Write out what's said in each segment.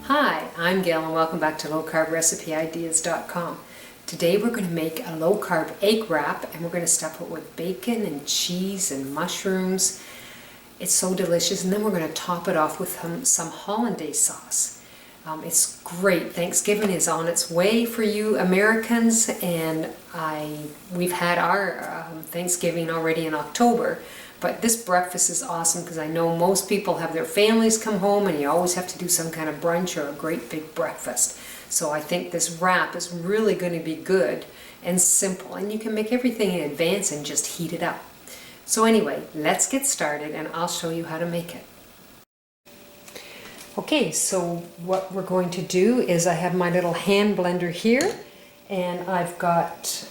Hi, I'm Gail and welcome back to lowcarbrecipe.ideas.com. Today we're going to make a low-carb egg wrap and we're going to stuff it with bacon and cheese and mushrooms. It's so delicious, and then we're going to top it off with some hollandaise sauce. It's great. Thanksgiving is on its way for you Americans, and we've had our Thanksgiving already in October. But this breakfast is awesome because I know most people have their families come home and you always have to do some kind of brunch or a great big breakfast. So I think this wrap is really going to be good and simple, and you can make everything in advance and just heat it up. So anyway, let's get started and I'll show you how to make it. Okay, so what we're going to do is I have my little hand blender here, and I've got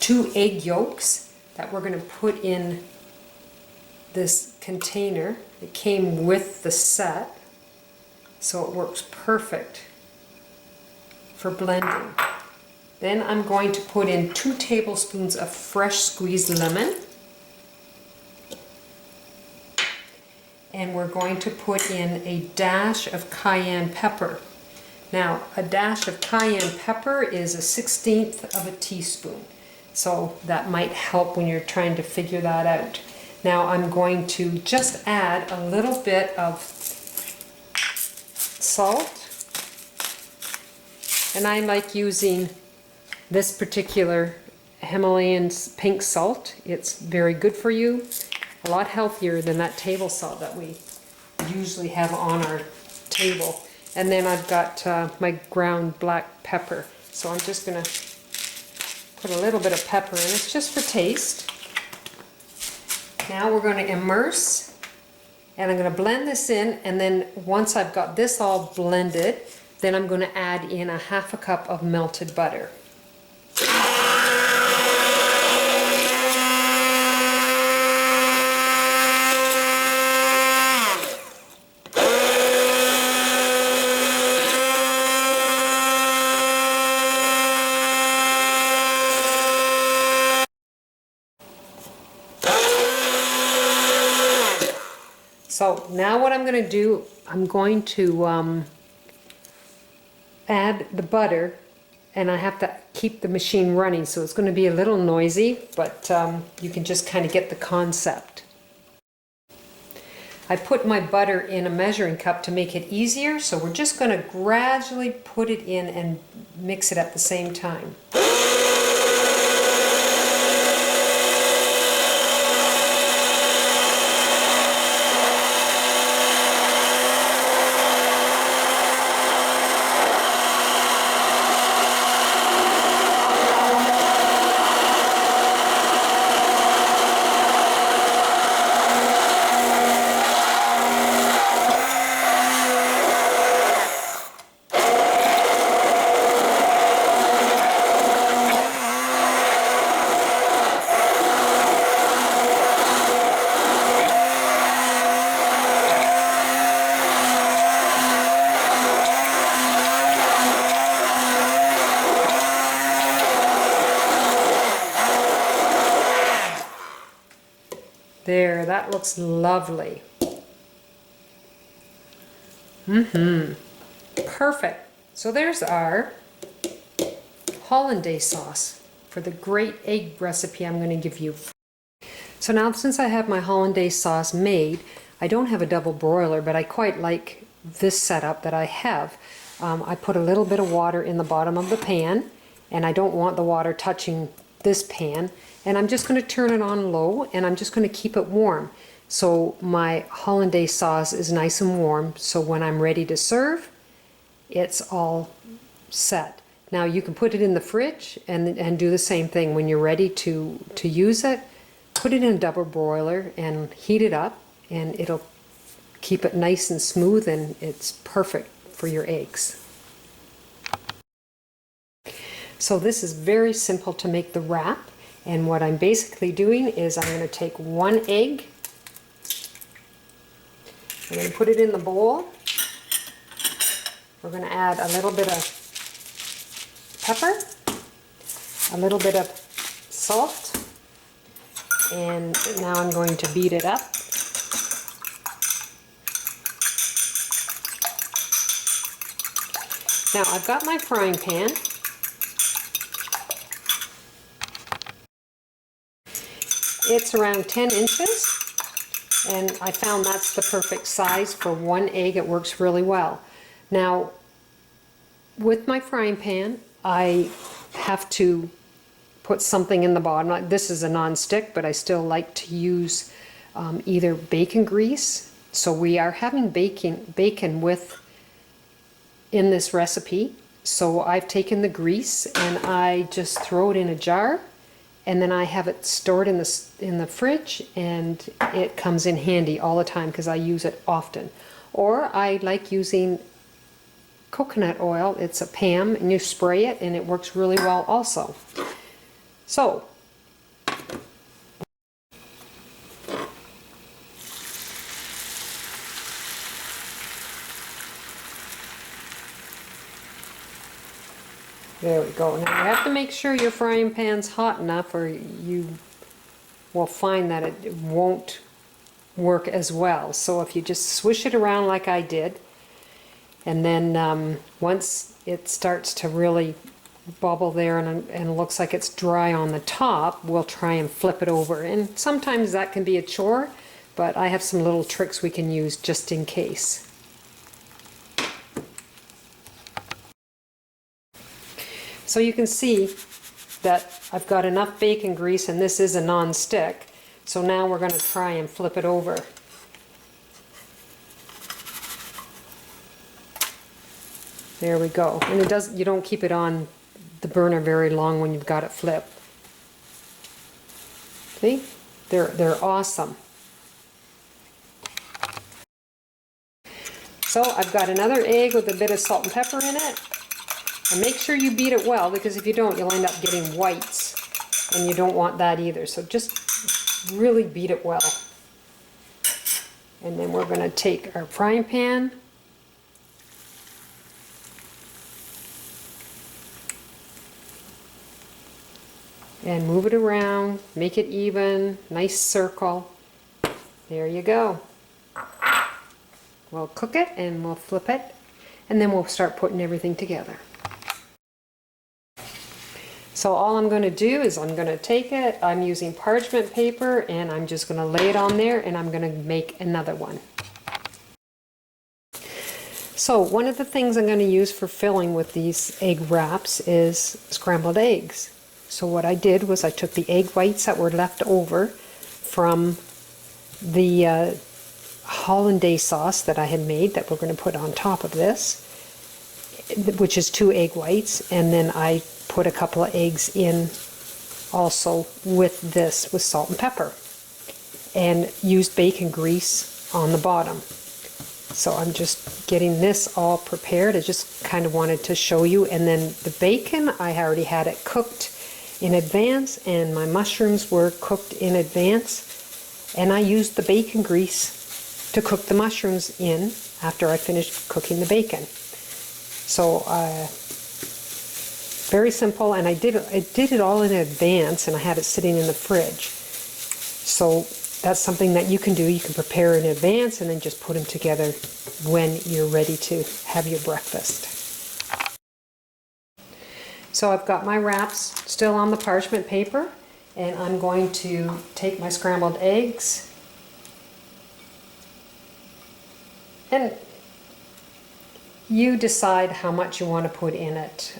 2 egg yolks that we're going to put in this container. It came with the set, so it works perfect for blending. Then I'm going to put in 2 tablespoons of fresh squeezed lemon, and we're going to put in a dash of cayenne pepper. Now, a dash of cayenne pepper is a 1/16 of a teaspoon, so that might help when you're trying to figure that out. Now I'm going to just add a little bit of salt, and I like using this particular Himalayan pink salt. It's very good for you, a lot healthier than that table salt that we usually have on our table. And then I've got my ground black pepper, so I'm just going to put a little bit of pepper in. It's just for taste. Now we're going to immerse, and I'm going to blend this in, and then once I've got this all blended, then I'm going to add in a 1/2 cup of melted butter. So now what I'm going to do, I'm going to add the butter, and I have to keep the machine running, so it's going to be a little noisy, but you can just kind of get the concept. I put my butter in a measuring cup to make it easier, so we're just going to gradually put it in and mix it at the same time. There, that looks lovely. Perfect. So there's our hollandaise sauce for the great egg recipe I'm going to give you. So now, since I have my hollandaise sauce made, I don't have a double broiler, but I quite like this setup that I have. I put a little bit of water in the bottom of the pan, and I don't want the water touching this pan, and I'm just going to turn it on low, and I'm just going to keep it warm so my hollandaise sauce is nice and warm, so when I'm ready to serve, it's all set. Now you can put it in the fridge and do the same thing when you're ready to use it. Put it in a double broiler and heat it up, and it'll keep it nice and smooth, and it's perfect for your eggs. So this is very simple to make the wrap, and what I'm basically doing is I'm going to take 1 egg, I'm going to put it in the bowl, we're going to add a little bit of pepper, a little bit of salt, and now I'm going to beat it up. Now I've got my frying pan. It's around 10 inches. And I found that's the perfect size for one egg. It works really well. Now, with my frying pan, I have to put something in the bottom. This is a non-stick, but I still like to use either bacon grease. So we are having bacon with in this recipe. So I've taken the grease and I just throw it in a jar. And then I have it stored in the fridge, and it comes in handy all the time because I use it often. Or I like using coconut oil. It's a PAM, and you spray it, and it works really well also. So, there we go. Now you have to make sure your frying pan's hot enough or you will find that it won't work as well. So if you just swish it around like I did, and then once it starts to really bubble there and it looks like it's dry on the top, we'll try and flip it over. And sometimes that can be a chore, but I have some little tricks we can use just in case. So you can see that I've got enough bacon grease, and this is a non-stick. So now we're going to try and flip it over. There we go. And you don't keep it on the burner very long when you've got it flipped. See? They're awesome. So I've got another egg with a bit of salt and pepper in it. And make sure you beat it well, because if you don't, you'll end up getting whites, and you don't want that either. So just really beat it well. And then we're going to take our frying pan, and move it around, make it even, nice circle. There you go. We'll cook it and we'll flip it, and then we'll start putting everything together. So all I'm going to do is I'm going to take it, I'm using parchment paper, and I'm just going to lay it on there, and I'm going to make another one. So one of the things I'm going to use for filling with these egg wraps is scrambled eggs. So what I did was I took the egg whites that were left over from the hollandaise sauce that I had made that we're going to put on top of this, which is 2 egg whites, and then I put a couple of eggs in also with this with salt and pepper, and used bacon grease on the bottom. So I'm just getting this all prepared. I just kind of wanted to show you. And then the bacon, I already had it cooked in advance, and my mushrooms were cooked in advance, and I used the bacon grease to cook the mushrooms in after I finished cooking the bacon. So very simple, and I did it all in advance, and I had it sitting in the fridge. So that's something that you can do. You can prepare in advance and then just put them together when you're ready to have your breakfast. So I've got my wraps still on the parchment paper, and I'm going to take my scrambled eggs, and you decide how much you want to put in it.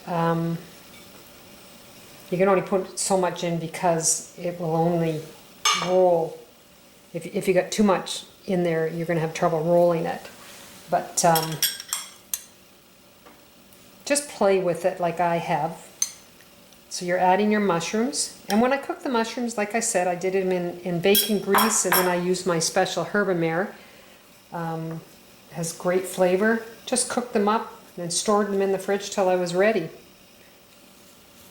You can only put so much in because it will only roll. If you got too much in there, you're going to have trouble rolling it. But just play with it like I have. So you're adding your mushrooms. And when I cook the mushrooms, like I said, I did them in bacon grease, and then I used my special Herbamare. Has great flavor. Just cooked them up and stored them in the fridge till I was ready.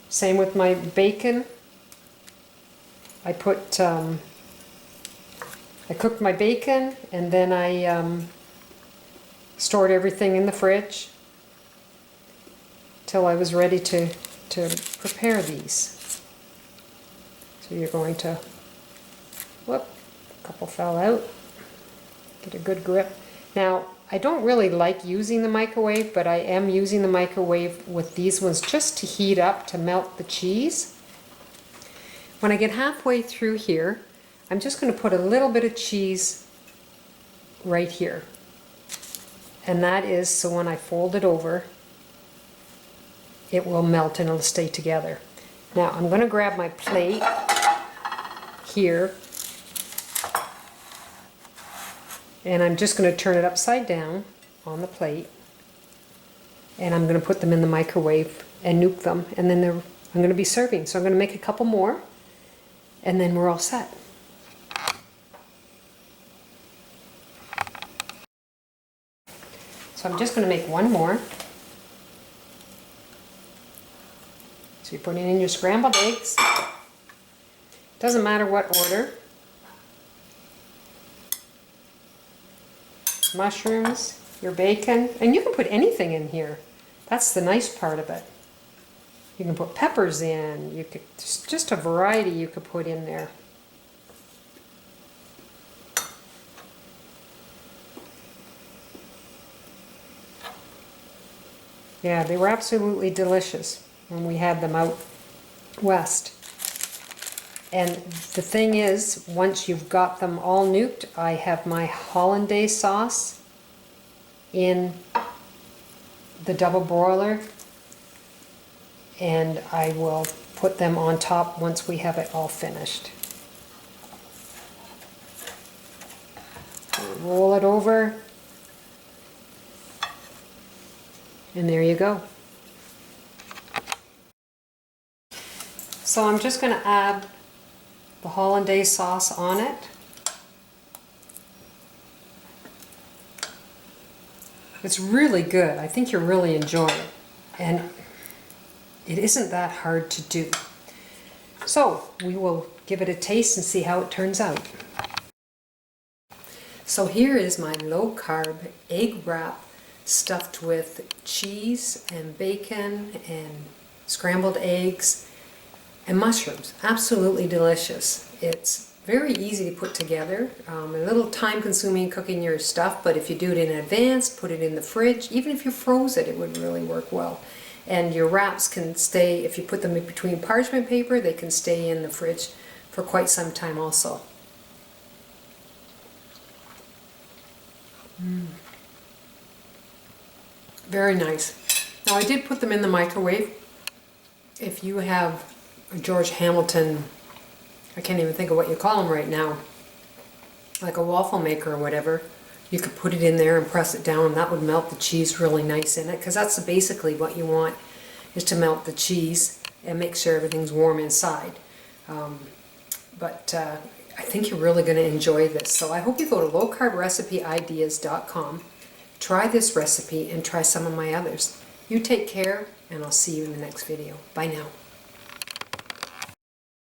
Same with my bacon. I cooked my bacon, and then I stored everything in the fridge till I was ready to prepare these. So you're going to, whoop, a couple fell out. Get a good grip. Now, I don't really like using the microwave, but I am using the microwave with these ones just to heat up, to melt the cheese. When I get halfway through here, I'm just going to put a little bit of cheese right here. And that is so when I fold it over, it will melt and it'll stay together. Now I'm going to grab my plate here, and I'm just going to turn it upside down on the plate, and I'm going to put them in the microwave and nuke them, and then I'm going to be serving. So I'm going to make a couple more, and then we're all set. So I'm just going to make one more. So you're putting in your scrambled eggs. Doesn't matter what order. Mushrooms, your bacon, and you can put anything in here. That's the nice part of it. You can put peppers in. You could just a variety you could put in there. Yeah, they were absolutely delicious when we had them out west. And the thing is, once you've got them all nuked, I have my hollandaise sauce in the double broiler, and I will put them on top once we have it all finished. Roll it over, and there you go. So I'm just going to add the hollandaise sauce on it. It's really good. I think you'll really enjoy it. And it isn't that hard to do. So we will give it a taste and see how it turns out. So here is my low-carb egg wrap stuffed with cheese and bacon and scrambled eggs and mushrooms. Absolutely delicious. It's very easy to put together. A little time consuming cooking your stuff, but if you do it in advance, put it in the fridge, even if you froze it, it would really work well. And your wraps can stay, if you put them in between parchment paper, they can stay in the fridge for quite some time also. Very nice. Now I did put them in the microwave. If you have a George Hamilton, I can't even think of what you call them right now, like a waffle maker or whatever, you could put it in there and press it down, and that would melt the cheese really nice in it, because that's basically what you want, is to melt the cheese and make sure everything's warm inside. I think you're really going to enjoy this. So I hope you go to lowcarbrecipe.ideas.com, try this recipe, and try some of my others. You take care, and I'll see you in the next video. Bye now.